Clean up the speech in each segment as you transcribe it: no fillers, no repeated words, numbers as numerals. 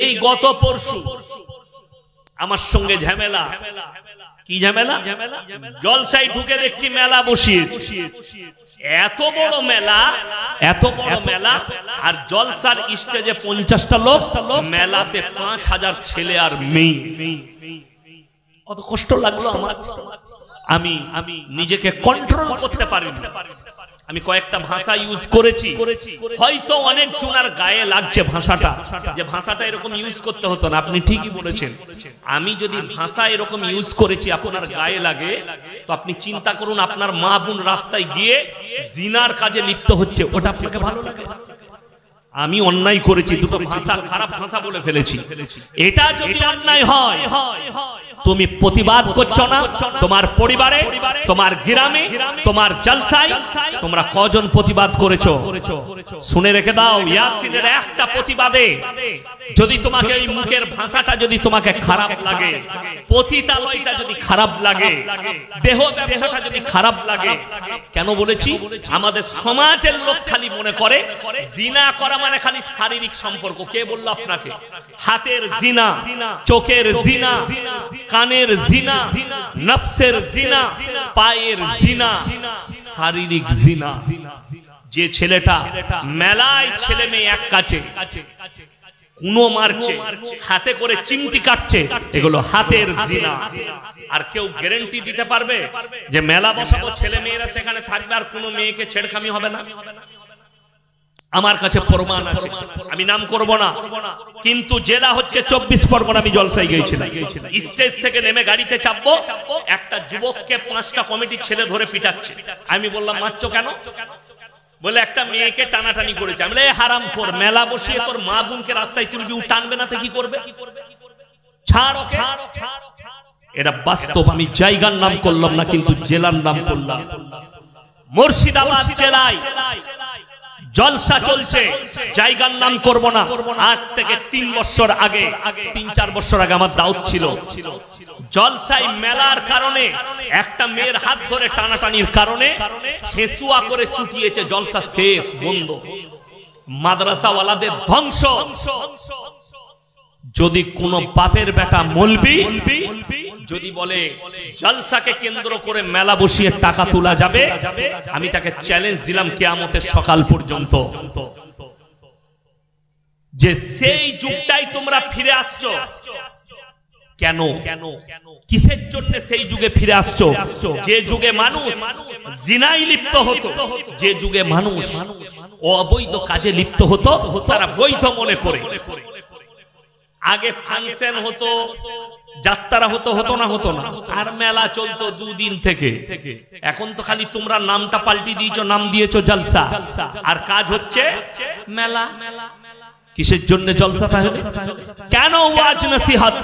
এই গত পরশু আমার সঙ্গে ঝামেলা। কি ঝামেলা? জলসায় ঢুকে দেখছি মেলা বসিয়ে, এত বড় মেলা, এত বড় মেলা, আর জলসার স্টেজে 50টা লোক, মেলাতে 5000 ছেলে আর মেয়ে। কত কষ্ট লাগলো আমার। আমি নিজেকে কন্ট্রোল করতে পারিনি। আমি কয়েকটা ভাষা ইউজ করেছি, হয়তো অনেক জনের গায়ে লাগছে ভাষাটা, যে ভাষাটা এরকম ইউজ করতে হতো না। আপনি ঠিকই বলেছেন। আমি যদি ভাষা এরকম ইউজ করেছি আপনার গায়ে লাগে, তো আপনি চিন্তা করুন আপনার মা বোন রাস্তায় গিয়ে জিনার কাজে লিপ্ত হচ্ছে, ওটা আপনাকে ভালো লাগে? আমি অন্যায় করেছি, দুটো ভাষা খারাপ ভাষা বলে ফেলেছি, এটা যদি অন্যায় হয়, তুমি প্রতিবাদ করছো না? তোমার পরিবারে, তোমার গ্রামে, তোমার জলসায় তোমরা কজন প্রতিবাদ করেছো? শুনে রেখে দাও, ইয়াসিনের একটা প্রতিবাদে যদি তোমাকে এই মুখের ভাষাটা যদি তোমাকে খারাপ লাগে, পতিতালয়টা যদি খারাপ লাগে, দেহ ব্যবসাটা যদি খারাপ লাগে, কেন বলেছি? আমাদের সমাজের লোক খালি মনে করে জিনা করা মানে খালি শারীরিক সম্পর্ক। কে বললো আপনাকে? হাতের জিনা, চোখের জিনা, কানের জিনা, নফসের জিনা, পায়ের জিনা, শারীরিক জিনা। যে ছেলেটা মেলায় ছেলে মেয়ে এক কাছে কুনো মারছে, হাতে করে চিমটি কাটছে, এগুলো হাতের জিনা। আর কেউ গ্যারান্টি দিতে পারবে যে মেলা বসাবো, ছেলে মেয়েরা সেখানে থাকবে আর কোনো মেয়েকে ছেড়খামি হবে না? আমার কাছে প্রমাণ আছে, আমি নাম করব না, কিন্তু জেলা হচ্ছে 24 পরগনা। আমি জলসায় গিয়েছিলাম, স্টেজ থেকে নেমে গাড়িতে চাপবো, একটা যুবককে 5টা কমিটির ছেলে ধরে পিটাচ্ছে। আমি বললাম মারছো কেন? বলে একটা মেয়েকে টানাটানি করেছে। আমি বলে হারামখোর, মেলা বসিয়ে তোর মা বোনকে রাস্তায় তুলবি, ও টানবে না তো কি করবে? ছাড় ওকে। এটা বাস্তব। আমি জায়গার নাম করলাম না, কিন্তু জেলার নাম করলাম। মুর্শিদাবাদ জেলায় জলসা চলছে, জায়গার নাম করব না। আজ থেকে 3 বছর আগে, 3-4 বছর আগে আমার দাওয়াত ছিল। জলসায় মেলার কারণে একটা মেয়ের হাত ধরে টানাটানির কারণে হেসুয়া করে চুটিয়েছে, জলসা শেষ, বন্ধ, মাদ্রাসাওয়ালাদের ধ্বংস। যদি কোন বাপের বেটা মলবি যদি বলে জলসাকে কেন্দ্র করে মেলা বসিয়ে টাকা তোলা যাবে, আমি তাকে চ্যালেঞ্জ দিলাম কিয়ামতের সকাল পর্যন্ত, যে সেই যুগটাই তোমরা ফিরে আসছো কেন? কিসের জন্য সেই যুগে ফিরে আসছো? যে যুগে মানুষ জিনায় লিপ্ত হতো, যে যুগে মানুষ অবৈধ কাজে লিপ্ত হতো, তারা বৈধ মনে করে। আগে ফাংশন হতো, যাত্রা হতো না, আর মেলা চলতো 2 দিন থেকে। এখন তো খালি তোমরা নামটা পাল্টি দিয়েছো, নাম দিয়েছো জলসা, আর কাজ হচ্ছে মেলা। কিসের জন্য জলসাটা হলো? কেন? ওয়াজ নসিহত।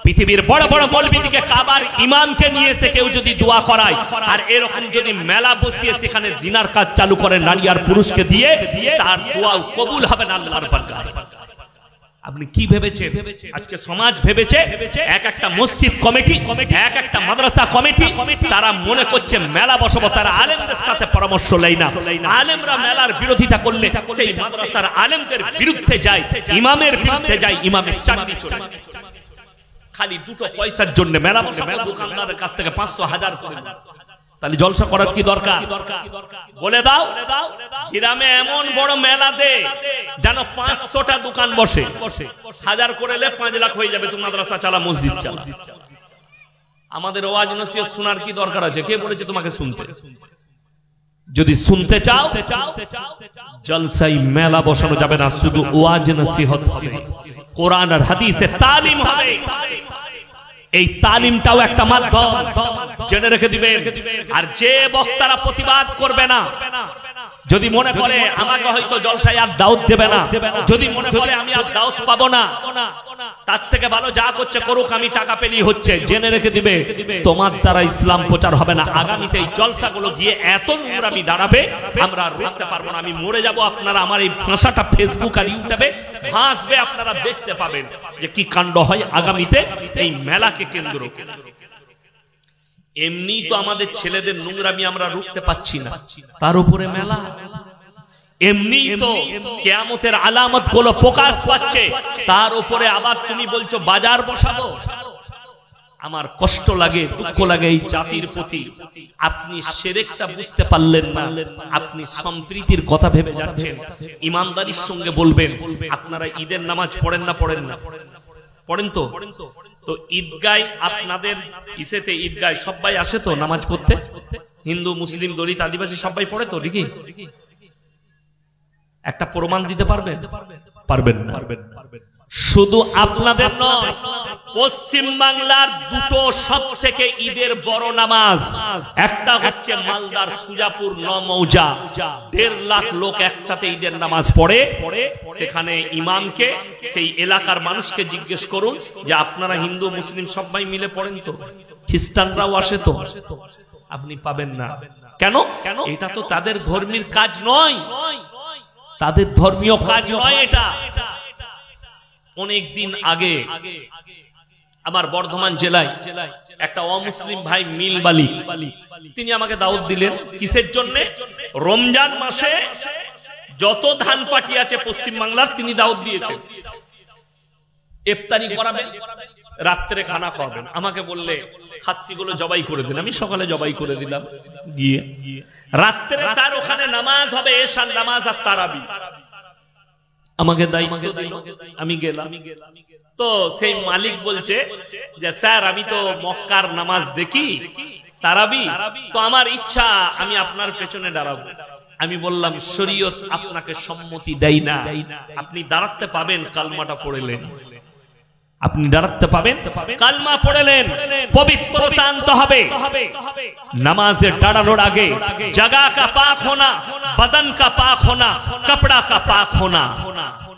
পৃথিবীর বড় বড় মৌলবীকে, কাবার ইমামকে নিয়ে এসে কেউ যদি দোয়া করায়, আর এরকম যদি মেলা বসিয়ে সেখানে জিনার কাজ চালু করে নারী আর পুরুষকে দিয়ে, তার দোয়া কবুল হবে না আল্লাহর বরকতে। আপনি কি ভেবেছেন? আজকে সমাজ ভেবেছে এক একটা মসজিদ কমিটি, এক একটা মাদ্রাসা কমিটি, তারা মনে করছে মেলা বসাবো। তারা আলেমদের সাথে পরামর্শ নেয় না। আলেমরা মেলার বিরোধিতা করলে সেই মাদ্রাসার আলেমদের বিরুদ্ধে যায়, ইমামের বিরুদ্ধে যায়, ইমামের চাকরি চলে। খালি 2 পয়সার জন্য মেলা বসাবো, দোকানদারের কাছ থেকে 500-1000 করে। তাহলে জলসা করার কি দরকার? বলে দাও, গ্রামে এমন বড় মেলা দে যেন 500টা দোকান বসে, 1000 করে 5 লাখ হয়ে যাবে। তুমি মাদ্রাসা চালা, মসজিদ চালা। আমাদের ওয়াজ নসিহত শোনার কি দরকার আছে? কে বলেছে তোমাকে শুনতে? যদি শুনতে চাও, জলসাই মেলা বসানো যাবে না, শুধু ওয়াজ নসিহত হবে, কোরআন আর হাদিসের তালিম হবে। এই তালিমটাও একটা মাধ্যম, জেনে রেখে দিবেন। আর যে বক্তারা প্রতিবাদ করবে না, যদি মনে করে আমাকে হয়তো জলসায় আর দাওয়াত দেবে না, যদি মনে করে আমি আর দাওয়াত পাবো না, তার থেকে ভালো যা করছে করুক, আমি টাকা পেলেই হচ্ছে, জেনে রেখে দিবে তোমার দ্বারা ইসলাম প্রচার হবে না। আগামীতে এই জলসাগুলো গিয়ে এত নোংরামি দাঁড়াবে, আমরা আর রুখতে পারবো না। আমি মরে যাব, আপনারা আমার এই ভাষাটা ফেসবুক আর ইউটিউবে ভাসবে, আপনারা দেখতে পাবেন যে কি কাণ্ড হয় আগামীতে এই মেলাকে কেন্দ্র করে। এমনি তো আমাদের ছেলেদের নোংরামি আমরা রুখতে পাচ্ছি না, তার উপরে মেলা। এমনি তো কিয়ামতের আলামত গুলো প্রকাশ পাচ্ছে, তার উপরে আবার তুমি বলছো বাজার বসাবো। আমার কষ্ট লাগে, দুঃখ লাগে এই জাতির প্রতি। আপনি শিরকটা বুঝতে পারলেন না, আপনি সম্প্রীতির কথা ভেবে যাচ্ছেন। ইমানদারির সঙ্গে বলবেন, আপনারা ঈদের নামাজ পড়েন না? পড়েন না? পড়েন তো? তো ঈদগায় আপনাদের ইসেতে ঈদগায় সবাই আসে তো নামাজ পড়তে? হিন্দু, মুসলিম, দলিত, আদিবাসী সবাই পড়ে তো, ঠিকই? একটা প্রমাণ দিতে পারবেন? পারবেন না। শুধু আপনাদের নয়, পশ্চিম বাংলার দুটো সব থেকে ঈদের বড় নামাজ, একটা হচ্ছে মালদার সুজাপুর নমৌজা, 1.5 লাখ লোক একসাথে ঈদের নামাজ পড়ে। সেখানে ইমামকে, সেই এলাকার মানুষকে জিজ্ঞেস করুন যে আপনারা হিন্দু মুসলিম সবাই মিলে পড়েন তো? খ্রিস্টানরাও আসে তো? আপনি পাবেন না। কেন? এটা তো তাদের ধর্মীয় কাজ নয়, তাদের ধর্মীয় কাজ নয় এটা। অনেক দিন আগে আমার বর্ধমান জেলায় একটা অমুসলিম ভাই মিলবালি, তিনি আমাকে দাওয়াত দিলেন। কিসের জন্য? রমজান মাসে যত ধান পাটি আছে পশ্চিম বাংলার তিনি দাওয়াত দিয়েছেন। ইফতারি করাবেন, রাত্রে খানা খাওয়াবেন। আমাকে বললে খাসিগুলো জবাই করে দিন। আমি সকালে জবাই করে দিলাম। গিয়ে রাত্রে তার ওখানে নামাজ হবে, এশার নামাজ আর তারাবি। আমাকে দায়িত্ব দিল, আমি গেলাম। তো সেই মালিক বলছে যে স্যার আমি তো মক্কার নামাজ দেখি, তারাবি, তো আমার ইচ্ছা আমি আপনার পেছনে দাঁড়াবো। আমি বললাম শরীয়ত আপনাকে সম্মতি দেয় না, আপনি দাঁড়াতে পাবেন কালমাটা পড়লেন, আপনি দাঁড়াতে পাবেন, কালমা পড়লেন, পবিত্রতা আনতে হবে। নামাজে দাঁড়ানোর আগে জায়গা কা পাক হোনা, বদন কা পাক হোনা, কাপড়া কা পাক হোনা।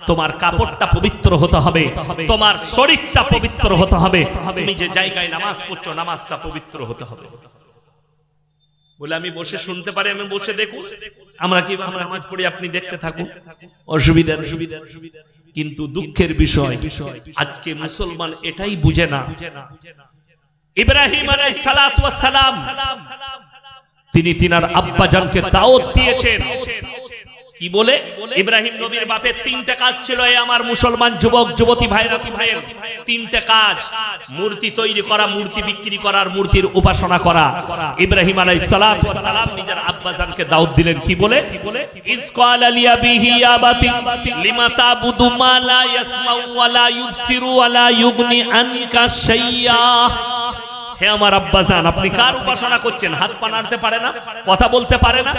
তোমার কাপড়টা পবিত্র হতে হবে, তোমার শরীরটা পবিত্র হতে হবে। তুমি যে জায়গায় নামাজ পড়ছো নামাজটা পবিত্র হতে হবে। বলে আমি বসে শুনতে পারি, আমি বসে দেখুন, আমরা কিভাবে নামাজ পড়ি আপনি দেখতে থাকুন, অসুবিধা। কিন্তু দুঃখের বিষয় আজকে মুসলমান এটাই বুঝে না। ইব্রাহিম আলাইহিস সালাতু ওয়াস সালাম তিনি তিনার আব্বা জানকে দাওয়াত দিয়েছেন। কি বলে? ইব্রাহিম নবীর বাপের 3টে কাজ ছিল। এই আমার মুসলমান যুবক যুবতী ভাইরা, 3টে কাজ: মূর্তি তৈরি করা, মূর্তি বিক্রি করা, আর মূর্তির উপাসনা করা। ইব্রাহিম আলাইহিস সালাতু ওয়াস সালাম নিজের আব্বা জানকে দাওয়াত দিলেন। কি বলে? ইজ ক্বালা লিয়াবিহি ইয়া বাতি লিমা তাবুদু মা লা ইয়াসমাউ ওয়া লা ইউবসিরু ওয়া লা ইউগনি আনকা শাইয়্যা। হে আমার আব্বাজান, আপনি কার উপাসনা করছেন? হাত পা নাড়তে পারে না, কথা বলতে পারে না,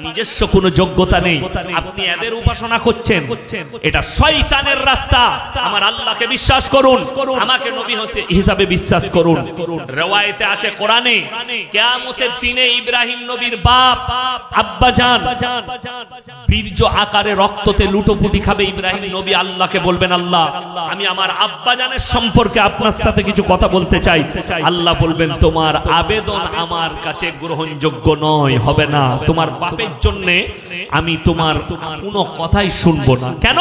নিজস্ব কোনো যোগ্যতা নেই, আপনি এদের উপাসনা করছেন। এটা শয়তানের রাস্তা। আমার আল্লাহকে বিশ্বাস করুন, আমাকে নবী হিসাবে বিশ্বাস করুন। রওয়ায়েতে আছে কোরআনে, কিয়ামতের দিনে ইব্রাহিম নবীর বাপ আব্বাজান বীর্য আকারে রক্ততে লুটোপুটি খাবে। ইব্রাহিম নবী আল্লাহকে বলবেন, আল্লাহ আমি আমার আব্বাজানের সম্পর্কে আপনার সাথে কিছু কথা বলতে চাই। আল্লাহ বলবেন, তোমার আবেদন আমার কাছে গ্রহণযোগ্য নয়, হবে না। তোমার বাপের জন্য আমি তোমার কোনো কথাই শুনবো না। কেন?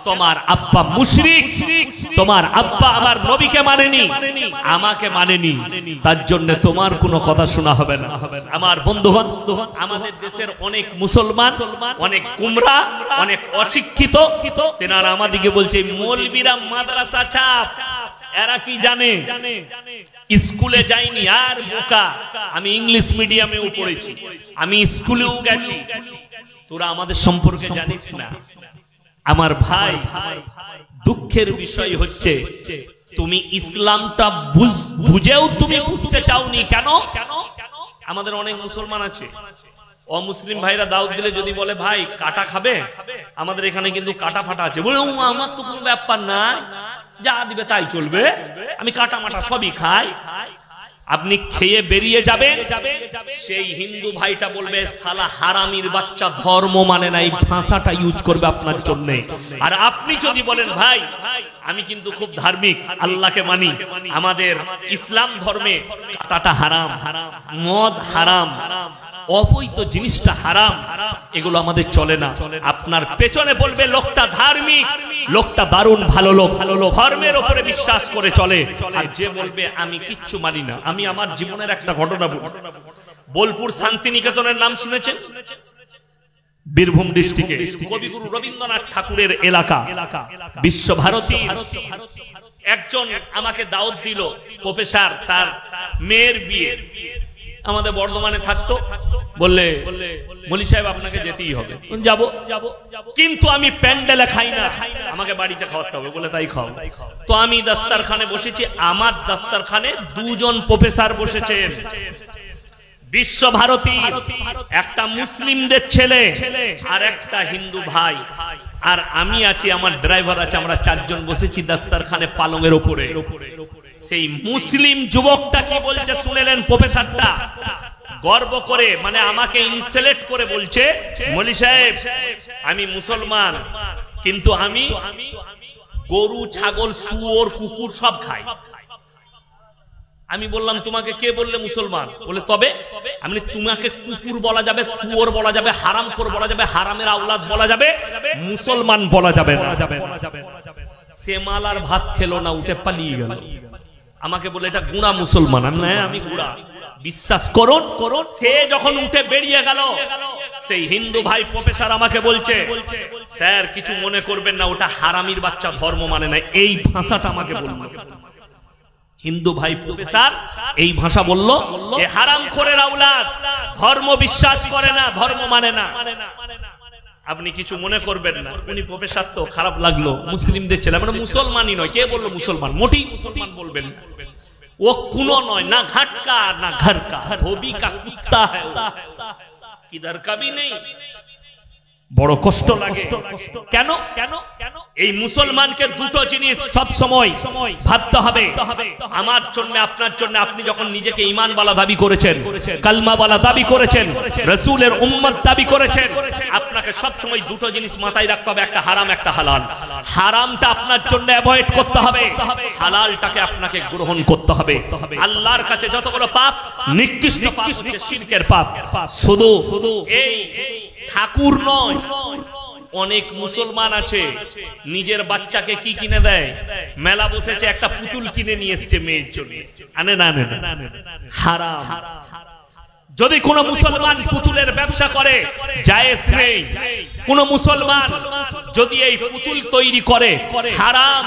তোমার আব্বা মুশরিক, তোমার আব্বা আমার নবীকে মানেনি, আমাকে মানেনি, তার জন্য তোমার কোনো কথা শোনা হবে না। আমার বন্ধুগণ, আমাদের দেশের অনেক মুসলমান, অনেক গুমরা, অনেক অশিক্ষিত, তেনারা আমাদেরকে বলছে মৌলবীরা মাদ্রাসা ছাপ। এরা কি জানে? স্কুলে যাইনি আর বোকা। আমি ইংলিশ মিডিয়ামেও পড়েছি, আমি স্কুলেও গেছি, তোরা আমাদের সম্পর্কে জানিস না। আমার ভাই, দুঃখের বিষয় হচ্ছে তুমি ইসলামটা বুঝেও তুমি বুঝতে চাওনি। কেন? আমাদের অনেক মুসলমান আছে, অমুসলিম ভাইরা দাওয়াত দিলে যদি বলে ভাই কাটা খাবে, আমাদের এখানে কিন্তু কাটা ফাটা আছে, বলে আমার তো কোনো ব্যাপার না, যা দিবে তাই চলবে, আমি কাটা মাটা সবই খাই। আপনি খেয়ে বেরিয়ে যাবেন, সেই হিন্দু ভাইটা বলবে সালা হারামির বাচ্চা, ধর্ম মানে না, এই ভাষাটা ইউজ করবে আপনার জন্য। আর আপনি যদি বলেন ভাই আমি কিন্তু খুব ধার্মিক, আল্লাহকে মানি, আমাদের ইসলাম ধর্মে কাটাটা হারাম, মদ হারাম, অবৈধ জিনিসটা হারাম, এগুলো আমাদের চলে না। আপনার পেছনে বলবে লোকটা ধার্মিক, লোকটা দারুণ ভালো লোক, ধর্মের উপরে বিশ্বাস করে চলে। আর যে বলবে আমি কিচ্ছু মানি না। আমি আমার জীবনের একটা ঘটনা বলবো। বোলপুর শান্তিনিকেতনের নাম শুনেছেন? বীরভূম ডিস্ট্রিক্টে কবিগুরু রবীন্দ্রনাথ ঠাকুরের এলাকা বিশ্বভারতী একজন আমাকে দাওয়াত দিল, প্রফেসর, তার মেয়ের বিয়ে আমাদের বর্ধমানে থাকতো। বললে মলি সাহেব আপনাকে যেতেই হবে। যাব, কিন্তু আমি প্যান্ডেলে খাই না, আমাকে বাড়িতে খাওয়াতে হবে। বলে তাই খাও। তো আমি দাস্তারখানে বসেছি, আমার দাস্তারখানে দুজন প্রফেসর বসেছেন। বিশ্বভারতী একটা মুসলিমদের ছেলে আর একটা হিন্দু ভাই, আর আমি আছি, আমার ড্রাইভার আছে, আমরা চারজন বসেছি দাস্তারখানে পালঙের উপরে। সেই মুসলিম যুবকটা কি বলছে শুনেলেন? প্রফেসরটা গর্ব করে, মানে আমাকে ইনসাল্ট করে বলছে, মলি সাহেব আমি মুসলমান, কিন্তু আমি গরু, ছাগল, শুয়োর, কুকুর সব খাই। আমি বললাম তোমাকে কে বললে মুসলমান? বলে তবে আমি, তোমাকে কুকুর বলা যাবে, শুয়োর বলা যাবে, হারামখোর বলা যাবে, হারামের আওলাদ বলা যাবে, মুসলমান বলা যাবে না। সে মাল আর ভাত খেলো না, উঠে পালিয়ে গেল। আমাকে বলে এটা গুড়া মুসলমান। আমি গুড়া। বিশ্বাস করুন, সে যখন উঠে বেরিয়ে গেল, সেই হিন্দু ভাই প্রফেসর আমাকে বলছে, স্যার কিছু মনে করবেন না, ওটা হারামির বাচ্চা, ধর্ম মানে না। এই ভাষাটা আমাকে বলল হিন্দু ভাই প্রফেসর, এই ভাষা বলল, এ হারামখোরের আওলাদ, ধর্ম বিশ্বাস করে না, ধর্ম মানে না। আপনি কিছু মনে করবেন না। উনি প্রফেসর তো, খারাপ লাগলো, মুসলিমদের ছেলে, মানে মুসলমানই নয়। কে বললো মুসলমান? মোটেই মুসলমান বলবেন না। ও কুনো নয়, না ঘাটকা না ঘর কা, ধোবি কা কুত্তা হ্যায়, কিধর কা ভি নেই। বড় কষ্ট লাগে। কেন? এই মুসলমানকে দুটো জিনিস সব সময় ভাবতে হবে। আমার জন্য, আপনার জন্য, আপনি যখন নিজেকে ঈমানওয়ালা দাবি করেছেন, কালমাওয়ালা দাবি করেছেন, রাসূলের উম্মত দাবি করেছেন, আপনাকে সব সময় দুটো জিনিস মাথায় রাখতে হবে, একটা হারাম, একটা হালাল। হারামটা আপনার জন্য অ্যাভয়েড করতে হবে, হালালটাকে আপনাকে গ্রহণ করতে হবে। আল্লাহর কাছে যতগুলো পাপ, নিকৃষ্ট পাপ হচ্ছে শিরকের পাপ। শুধু এই ঠাকুর নয়, অনেক মুসলমান আছে নিজের বাচ্চাকে কি কিনে দেয়? মেলা বসেছে, একটা পুতুল কিনে নিয়ে এসছে মেয়ের জন্য। আনে না, হারাম। যদি কোন মুসলমান পুতুলের ব্যবসা করে, জায়েজ নেই। কোন মুসলমান যদি এই পুতুল তৈরি করে, হারাম।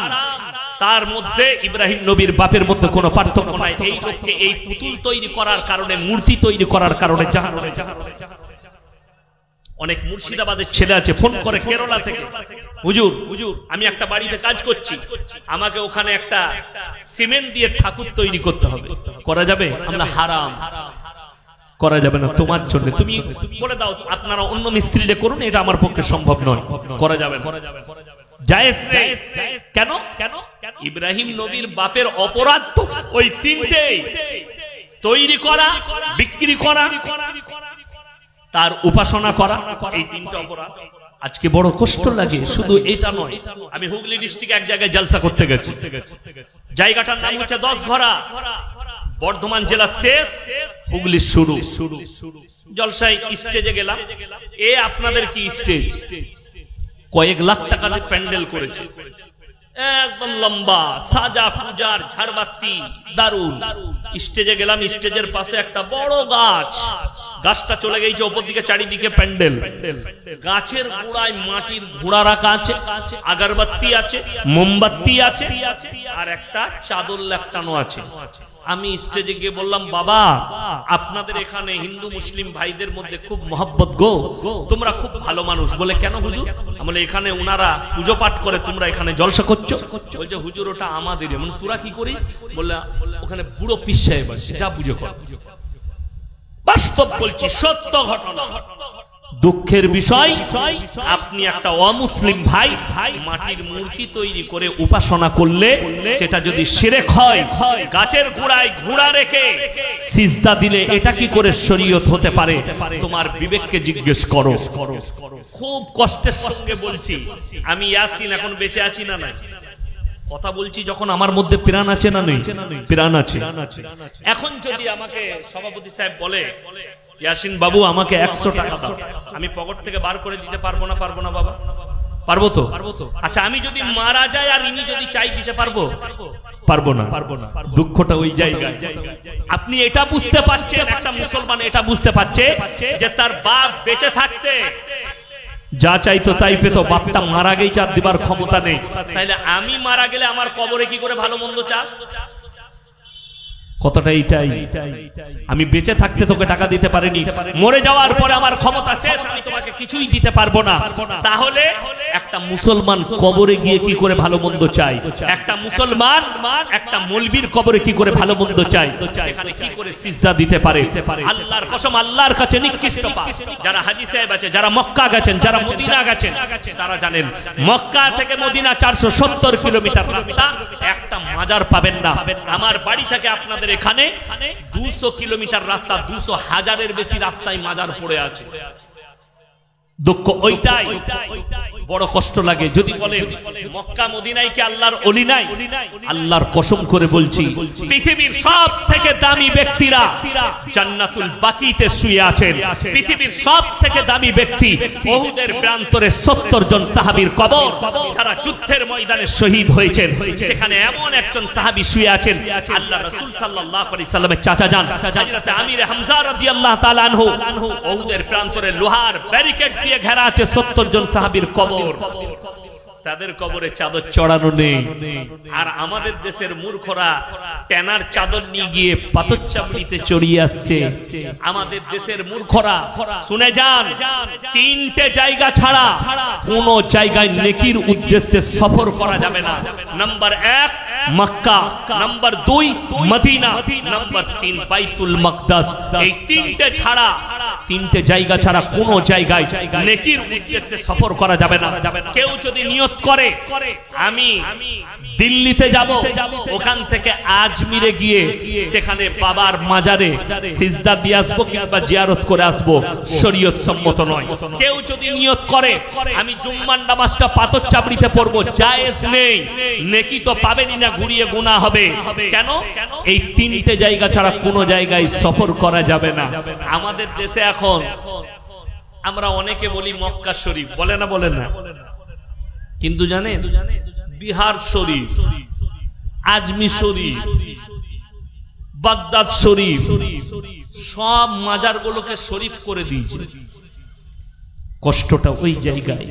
তার মধ্যে ইব্রাহিম নবীর বাপের মধ্যে কোনো পার্থক্য নাই। এই লোককে এই পুতুল তৈরি করার কারণে, মূর্তি তৈরি করার কারণে জাহান্নামে। অনেক মুর্শিদাবাদের ছেলে আছে, ফোন করে কেরালা থেকে, হুজুর আমি একটা বাড়িতে কাজ করছি, আমাকে ওখানে একটা সিমেন্ট দিয়ে ঠাকুর তৈরি করতে হবে, করা যাবে? আমরা হারাম, করা যাবে না তোমার জন্য। তুমি বলে দাও আপনারা অন্য মিস্ত্রিরে করুন, এটা আমার পক্ষে সম্ভব নয়, করা যাবে না, জায়েজ নেই। কেন? ইব্রাহিম নবীর বাপের অপরাধ তো ওই তিনটেই, তৈরি করা, বিক্রি করা, তার উপাসনা করা, এই তিনটা অপরাধ। আজকে বড় কষ্ট লাগে। শুধু এটা নয়, আমি হুগলি ডিস্ট্রিক্টে এক জায়গায় জলসা করতে গেছি, জায়গাটার নাম হচ্ছে 10 ঘরা, বর্ধমান জেলা শেষ, হুগলি শুরু। জলসায় স্টেজে গেলাম। এ আপনাদের কি স্টেজ? কয়েক লাখ টাকা দিয়ে প্যান্ডেল করেছে, একদম লম্বা, সাজা পূজার, ঝাড়বাতি, দারুণ। স্টেজে গেলাম, স্টেজের পাশে একটা বড় গাছ, গাছটা চলে গেছে ওপর দিকে, চারিদিকে প্যান্ডেল। গাছের গোড়ায় মাটির ঘোড়া রাখা আছে, আগরবাতি আছে, মোমবাতি আছে, আর একটা চাদর লেপটানো আছে। আমি স্টেজে গিয়ে বললাম, বাবা আপনাদের এখানে হিন্দু মুসলিম ভাইদের মধ্যে খুব মহব্বত গো, তোমরা খুব ভালো মানুষ। বলে কেন হুজুর? বলে এখানে ওনারা পুজো পাঠ করে, তোমরা এখানে জলসা করছো। বলছে হুজুর ওটা আমাদের। মানে তোরা কি করিস? বললে ওখানে বুড়ো পীর সাহেব আছে, যা পুজো কর। বাস্তব বলছি, সত্য ঘটনা। দুঃখের বিষয়, আপনি একটা অমুসলিম ভাই মাটির মূর্তি তৈরি করে উপাসনা করলে, সেটা যদি শিরক হয়, গাছের গোড়ায় ঘোড়া রেখে সিজদা দিলে এটা কি করে শরীয়ত হতে পারে? তোমার বিবেককে জিজ্ঞেস করো। খুব কষ্টের সঙ্গে বলছি, আমি ইয়াসিন এখন বেঁচে আছি না নাই কথা বলছি, যখন আমার মধ্যে প্রাণ আছে না নেই? প্রাণ আছে। এখন যদি আমাকে সভাপতি সাহেব বলে, ইয়াসিন বাবু আমাকে 100 টাকা দাও, আমি পকেট থেকে বার করে দিতে পারবো না? পারবো না বাবা? পারবো তো? আচ্ছা আমি যদি মারা যাই আর ইনি যদি চাই, দিতে পারবো? পারবো না। দুঃখটা ওই জায়গায়। আপনি এটা বুঝতে পারছেন, একটা মুসলমান এটা বুঝতে পারছে যে তার বাপ বেঁচে থাকতে যা চাইতো তাই পেত, বাপটা মারা গেই চার দিবার ক্ষমতা নেই। তাইলে আমি মারা গেলে আমার কবরে কি করে ভালো মন্দ চাস? কথাটা এইটাই, আমি বেঁচে থাকতে তোকে টাকা দিতে পারিনি, মরে যাওয়ার পরে আমার ক্ষমতা শেষ, আমি তোমাকে কিছুই দিতে পারবো না। তাহলে একটা মুসলমান কবরে গিয়ে কি করে ভালো মন্দ চাই? একটা মুসলমান একটা মৌলবীর কবরে কি করে ভালো মন্দ চাই? এখানে কি করে সিজদা দিতে পারে? আল্লাহর কসম, আল্লাহর কাছে নিকৃষ্ট পাপ। যারা হাজী সাহেব আছে, যারা মক্কা গেছেন, যারা মদিনা গেছেন, তারা জানেন মক্কা থেকে মদিনা 470 কিলোমিটার রাস্তা, একটা মাজার পাবেন না। আমার বাড়ি থেকে আপনাদের এখানে 200 কিলোমিটার রাস্তা, 200 হাজারের বেশি রাস্তায় মাজার পড়ে আছে। দুঃখ ওইটাই, বড় কষ্ট লাগে যদি বলে মক্কা মদিনায় কি আল্লাহর ওলি নাই? আল্লাহর কসম করে বলছি, পৃথিবীর সব থেকে দামি ব্যক্তিরা জান্নাতুল বাকিতে শুয়ে আছেন। পৃথিবীর সব থেকে দামি ব্যক্তি উহুদের প্রান্তরে 70 জন সাহাবীর কবর, যারা যুদ্ধের ময়দানে শহীদ হয়েছেন। সেখানে এমন একজন সাহাবী শুয়ে আছেন, আল্লাহ রাসূল সাল্লাল্লাহু আলাইহি সাল্লামের চাচা যান হযরত আমির হামজা রাদিয়াল্লাহু তাআলা আনহু। উহুদের প্রান্তরে লোহার ব্যারিকেড দিয়ে ঘেরা আছে 70 জন সাহাবীর কবর। তাদের কবরে চাদর চড়ানো নেই। আর আমাদের দেশের মূর্খরা টেনার চাদর নিয়ে গিয়ে পাথর চাপড়িতে চড়িয়ে আসছে। আমাদের দেশের মূর্খরা শুনে যান, 3টে জায়গা ছাড়া কোন জায়গায় নেকির উদ্দেশ্যে সফর করা যাবে না। Number 1 Mecca, number 2 Medina, number 3 Baitul মাকদাস। এই 3টে ছাড়া, 3টে জায়গা ছাড়া কোন জায়গায় নেকির উদ্দেশ্যে সফর করা যাবে না। কেউ যদি নিয়ত করে আমি দিল্লিতে যাব, ওখান থেকে আজমিরে গিয়ে সেখানে বাবার মাজারে সিজদা দিয়ে আসবো কিংবা জিয়ারত করে আসবো, শরীয়ত সম্মত নয়। কেউ যদি নিয়ত করে আমি জুম্মার নামাজটা পাথর চাপড়িতে পড়বো, জায়েজ নেই। নেকি তো পাবেনই না, ঘুরিয়ে গুনাহ হবে। কেন? এই 3টে জায়গা ছাড়া কোনো জায়গায় সফর করা যাবে না। আমাদের দেশে এখন আমরা অনেকে বলি মক্কা শরীফ, বলে না? বলে না? কিন্তু জানেন বিহার শরীফ, আজমির শরীফ, বাগদাদ শরীফ, সব মাজারগুলোকে শরীফ করে দিয়েছে। কষ্টটা ওই জায়গায়।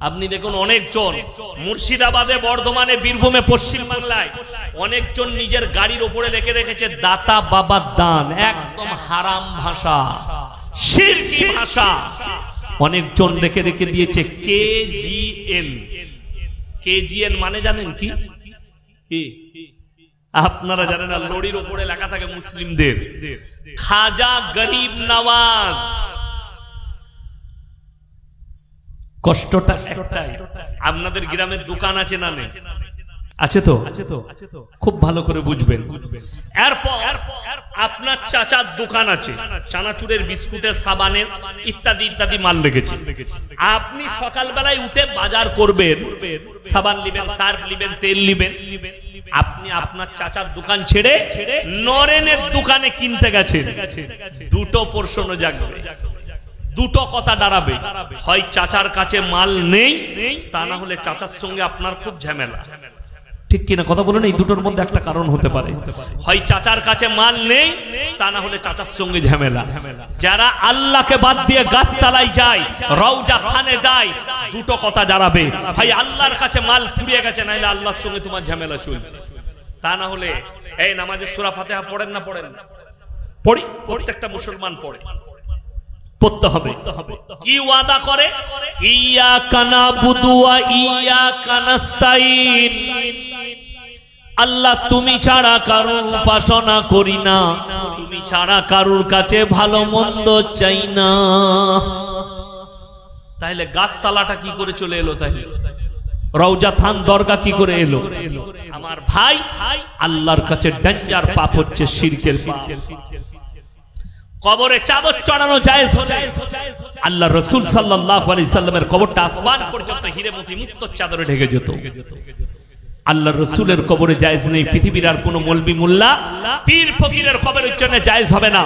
আপনি দেখুন অনেকজন মুর্শিদাবাদে, বর্ধমানে, বীরভূমে, পশ্চিম বাংলায় অনেকজন নিজের গাড়ির উপরে লিখে রেখেছে দাতা বাবা দান। একদম হারাম ভাষা, শিরকি ভাষা। অনেকজন রেখে রেখে দিয়েছে KGN। KGN মানে জানেন কি? আপনারা জানেন না? লরির উপরে লেখা থাকে মুসলিমদের খাজা গরিব নওয়াজ। কষ্টটা একটাই। আপনাদের গ্রামের দোকান আছে না? নেই? আছে তো? খুব ভালো করে বুঝবেন। এরপর আপনার চাচার দোকান আছে, চানাচুরের, বিস্কুটের, সাবানের ইত্যাদি ইত্যাদি মাল লেগেছে। আপনি সকালবেলায় উঠে বাজার করবেন, সাবান নেবেন, সার্ফ নেবেন, তেল নেবেন। আপনি আপনার চাচার দোকান ছেড়ে নরেনের দোকানে কিনতে গেছেন। দুটো প্রশ্ন জাগবে, দুটো কথা দাঁড়াবে। হয় চাচার কাছে মাল নেই, তা না হলে চাচার সঙ্গে আপনার খুব ঝামেলা। ঠিক কিনা কথা বলেন? এই দুটোর মধ্যে একটা কারণ হতে পারে। হয় চাচার কাছে মাল নেই, তা না হলে চাচার সঙ্গে ঝামেলা। যারা আল্লাহকে বাদ দিয়ে গাছতলায় যায়, রওজা খানে যায়, দুটো কথা দাঁড়াবে। হয় আল্লাহর কাছে মাল ফুরিয়ে গেছে, নাহলে আল্লাহর সঙ্গে তোমার ঝামেলা চলছে। তা না হলে এই নামাজে সূরা ফাতিহা পড়েন না? পড়েন? পড়ি, প্রত্যেকটা মুসলমান পড়ে, পড়তে হবে। কি ওয়াদা করে? ইয়াকা নাবুদু ওয়া ইয়াকা নাস্তাইন। আল্লাহ তুমি ছাড়া কারোর উপাসনা করি না, তুমি ছাড়া কারোর কাছে ভালো মন্দ চাই না। তাহলে গাছতলাটা কি করে চলে এলো? তাহলে রওজা থান দরগা কি করে এলো? আমার ভাই, আল্লাহর কাছে ডেঞ্জার পাপ হচ্ছে শিরকের পাপ। কবরে চাদর চড়ানো জায়েজ হলে আল্লাহ রাসূল সাল্লাল্লাহু আলাইহি সাল্লামের কবরটা আসমান পর্যন্ত হিরে মতি মুক্ত চাদরে ঢেকে যেত। আল্লাহ রাসূলের কবরে জায়েজ নেই। পৃথিবীর আর কোন মৌলবি মোল্লা পীর ফকিরের কবরের জন্য জায়েজ হবে না।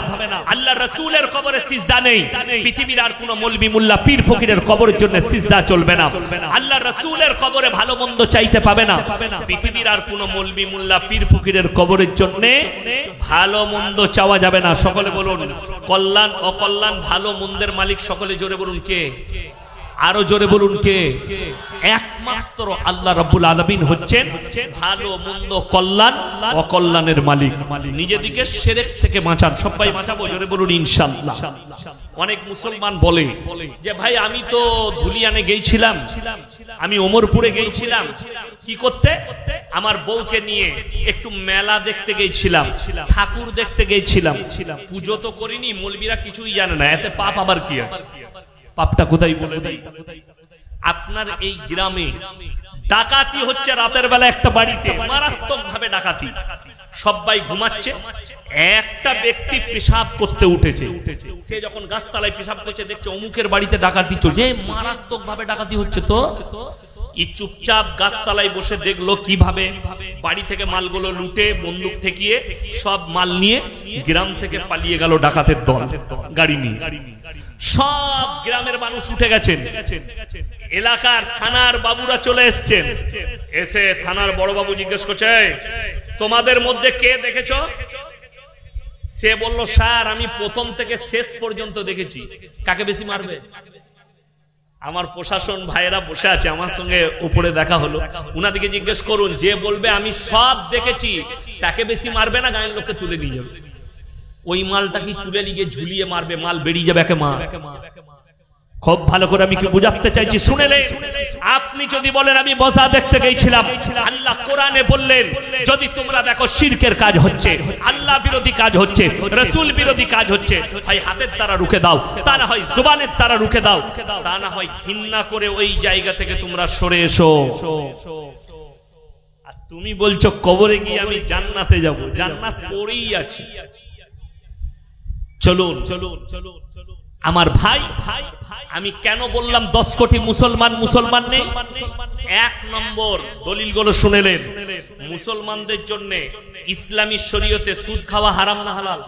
আল্লাহ রাসূলের কবরে সিজদা নেই। পৃথিবীর আর কোন মৌলবি মোল্লা পীর ফকিরের কবরের জন্য সিজদা চলবে না। আল্লাহ রাসূলের কবরে ভালো মন্দ চাইতে পাবে না। পৃথিবীর আর কোন মৌলবি মোল্লা পীর ফকিরের কবরের জন্য ভালো মন্দ চাওয়া যাবে না। সকলে বলুন কল্যাণ অকল্যাণ ভালো মন্দের মালিক, সকলে জোরে বলুন কে? আরো জোরে বলুন কে? একমাত্র আল্লাহ রাব্বুল আলামিন হচ্ছেন ভালো মন্দ কল্যাণ অকল্যাণের মালিক। নিজেদিকে শিরক থেকে বাঁচান। সবাই বাঁচাবো, জোরে বলুন ইনশাআল্লাহ। অনেক মুসলমান বলে যে ভাই আমি তো ধুলিয়ানে গিয়েছিলাম, আমি ওমরপুরে গিয়েছিলাম, কি করতে? আমার বউকে নিয়ে একটু মেলা দেখতে গিয়েছিলাম, ঠাকুর দেখতে গিয়েছিলাম, পুজো তো করিনি। মৌলবীরা কিছুই জানে না, এতে পাপ আবার কি আছে? পাপটা কোথায় বলে দেই। আপনার এই গ্রামে ডাকাতি হচ্ছে রাতের বেলা, একটা বাড়িতে মারাত্মক ভাবে ডাকাতি, সবাই ঘুমাচ্ছে, একটা ব্যক্তি পেশাব করতে উঠেছে। সে যখন গাছতলায় পেশাব করছে দেখছে অমুকের বাড়িতে ডাকাতি চলছে, মারাত্মক ভাবে ডাকাতি হচ্ছে। তো এই চুপচাপ গাছতলায় বসে দেখলো কিভাবে বাড়ি থেকে মালগুলো লুটে বন্দুক ঠেকিয়ে সব মাল নিয়ে গ্রাম থেকে পালিয়ে গেল ডাকাতের দল গাড়ি নিয়ে। সব গ্রামের মানুষ উঠে গেছেন, এলাকার থানার বাবুরা চলে এসছেন। এসে থানার বড় বাবু জিজ্ঞেস করছে, তোমাদের মধ্যে কে দেখেছো? সে বলল, স্যার আমি প্রথম থেকে শেষ পর্যন্ত দেখেছি। কাকে বেশি মারবে? আমার প্রশাসন ভাইয়েরা বসে আছে, আমার সঙ্গে উপরে দেখা হলো, উনাদিকে জিজ্ঞেস করুন, যে বলবে আমি সব দেখেছি তাকে বেশি মারবে না গায়ের লোককে তুলে নিয়ে যাবে? ওই মালটা কি তুলে নিয়ে ঝুলিয়ে মারবে, মাল বেরিয়ে যাবে একে মার। খুব ভালো করে আমি কি বুঝাতে চাইছি শুনেলে। আপনি যদি বলেন আমি মজা দেখতে গিয়েছিলাম, আল্লাহ কোরআনে বললেন যদি তোমরা দেখো শিরকের কাজ হচ্ছে, আল্লাহ বিরোধী কাজ হচ্ছে, রাসূল বিরোধী কাজ হচ্ছে, হয় হাতের দ্বারা রুখে দাও, তা না হয় জবানের দ্বারা রুখে দাও, তা না হয় ঘৃণা করে ওই জায়গা থেকে তোমরা সরে এসো। আর তুমি বলছো কবরে গিয়ে আমি জান্নাতে যাব, জান্নাত পড়েই আছি। চলুন চলুন চলুন আমার ভাই, আমি কেন বললাম 10 কোটি মুসলমান নেই? এক নম্বর দলিলগুলো শুনেলেন। মুসলমানদের জন্য ইসলামী শরীয়তে সুদ খাওয়া হারাম না হালাল?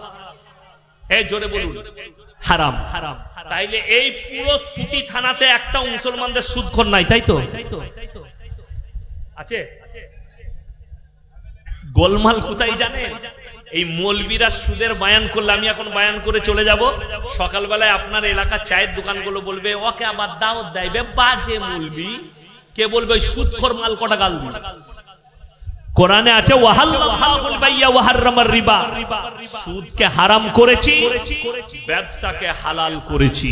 এই জোরে বলুন হারাম। তাইলে এই পুরো সুতি থানাতে একটাও মুসলমানদের সুদখোর নাই, তাই তো? আছে? গোলমাল কোথায় জানেন? এই মৌলবীরা সুদের বায়ান করলে, আমি এখন বায়ান করে চলে যাব, সকালবেলায় আপনার এলাকার চায়ের দোকানগুলো বলবে ওকে আবার দাওয়াত দেবে, বাজে মৌলবী। কে বলবে? ওই সুদখোর মাল কটা গাল দিবে। কোরআনে আছে ওয়াহাল্লাহুল বাইয়া ওয়া হারামার রিবা, সুদকে হারাম করেছি, ব্যবসাকে হালাল করেছি।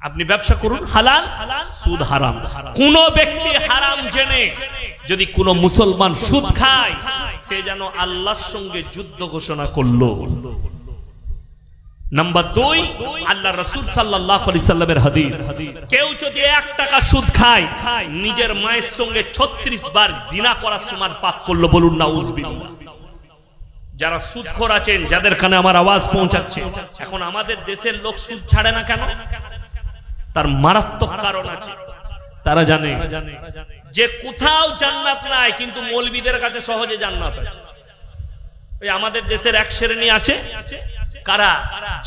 আপনি ব্যবসা করুন হালাল, সুদ হারাম। কোন ব্যক্তি হারাম জেনে যদি কোন মুসলমান সুদ খায়, সে যেন আল্লাহর সঙ্গে যুদ্ধ ঘোষণা করলো। নাম্বার 2, আল্লাহ রাসূল সাল্লাল্লাহু আলাইহি সাল্লামের হাদিস, কেউ যদি 1 টাকা সুদ খায়, নিজের মায়ের সঙ্গে 36 বার জিনা করার সমান পাপ করলো। বলুন নাউজুবিল্লাহ। যারা সুদখোর আছেন, যাদের কানে আমার আওয়াজ পৌঁছাচ্ছে, এখন আমাদের দেশের লোক সুদ ছাড়ে না কেন? তার মারাত্মক কারণ আছে। তারা জানে যে কোথাও জান্নাত নাই, কিন্তু মৌলবীদের কাছে সহজে জান্নাত আছে। ওই আমাদের দেশের এক শ্রেণী আছে, কারা?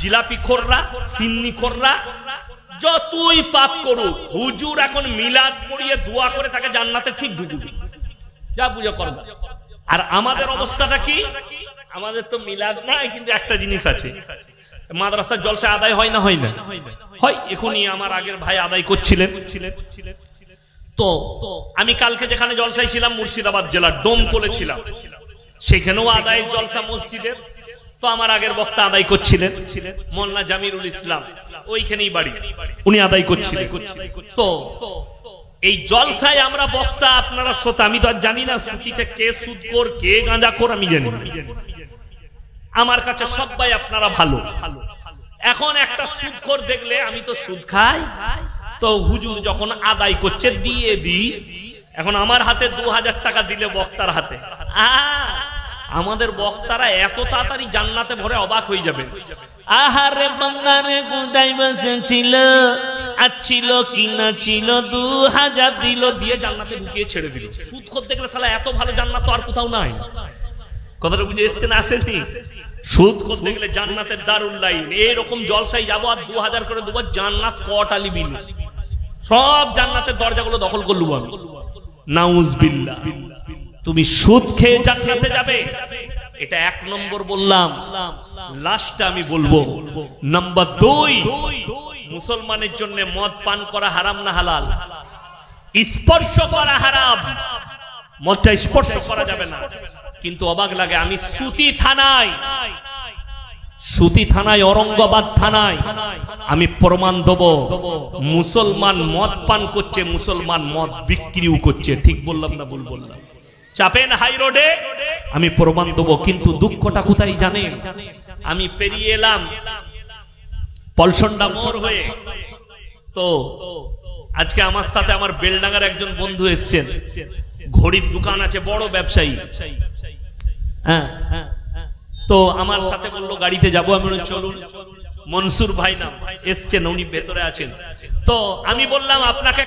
জিলাপি খোররা, সিন্নি খোররা, যতই পাপ করুক হুজুর এখন মিলাদ পড়িয়ে দোয়া করে তাকে জান্নাতে ঠিক ঢুকবে, যা বুঝে করবে। আর আমাদের অবস্থাটা কি? আমাদের তো মিলাদ নাই, কিন্তু একটা জিনিস আছে, মাদ্রাসার জলসা আদায় হয় না? হয় না? হয়। এখনই আমার আগের ভাই আদায় করছিলেন। তো আমি কালকে যেখানে জলসায় ছিলাম, মুর্শিদাবাদ জেলার ডোমকলে ছিলাম, সেখানেও আদায় জলসা মসজিদের। তো আমার আগের বক্তা আদায় করছিলেন, মোল্লা জামিরুল ইসলাম, ওইখানেই বাড়ি, উনি আদায় করছিলেন। তো এই জলসায় আমরা বক্তা, আপনারা শ্রোতা, আমি তো আর জানি না সুতিতে কে সুদখোর কে গাঁজাখোর, আমি জানি না। আমার কাছে সবাই আপনারা ভালো। এখন একটা সুদখোর দেখলে, আমি তো সুদ খাই, তো হুজুর যখন আদায় করছে দিয়ে দিই। এখন আমার হাতে 2000 টাকা দিলে বক্তার হাতে, আমাদের বক্তারা এত তাড়াতাড়ি জান্নাতে ভরে অবাক হয়ে যাবে। আহারে বাংলারে কোথায় বসেছিল, আচ্ছিল কি না ছিল, 2000 দিল, দিয়ে জান্নাতে ঢুকিয়ে ছেড়ে দিল। সুদখোর দেখলে শালা এত ভালো জান্নাত তো আর কোথাও নাই। কথাটা বুঝে এসছেন? আসেনি? সুদখোর দেখলে জান্নাতের দারুল লাইন। এরকম জলসাই যাবো আর 2000 করে দেবো, জান্নাত কটালি বিল, সব জান্নাতের দরজাগুলো দখল করলু। নাউজুবিল্লাহ। তুমি সুদ খেয়ে জান্নাতে যাবে, এটা 1 নম্বর বললাম। লাস্টে আমি বলবো নাম্বার 2, মুসলমানের জন্য মদ পান করা হারাম না হালাল? স্পর্শ করা হারাম, মদটা স্পর্শ করা যাবে না। কিন্তু অবাক লাগে, আমি সুতি থানায় ঔরঙ্গাবাদ থানায় আমি প্রমাণ দেব, মুসলমান মদ পান করছে, মুসলমান মদ বিক্রিও করছে। ঠিক বললাম না ভুল বললাম? চাপেন হাই রোডে আমি প্রমাণ দেব। কিন্তু দুঃখটা কোথায় জানেন? আমি পেরিয়ে এলাম পলসন্ডা মোড় হয়ে, তো আজকে আমার সাথে আমার বেলডাঙ্গার একজন বন্ধু এসছেন, ঘড়ির দোকান আছে, বড় ব্যবসায়ী। হ্যাঁ, তো আমার সাথে বললো গাড়িতে যাবো। আমি বললাম চলুন। মনসুর ভাই নাম, এসছেন, উনি ভেতরে আছেন। তো আমি বললাম আপনাকে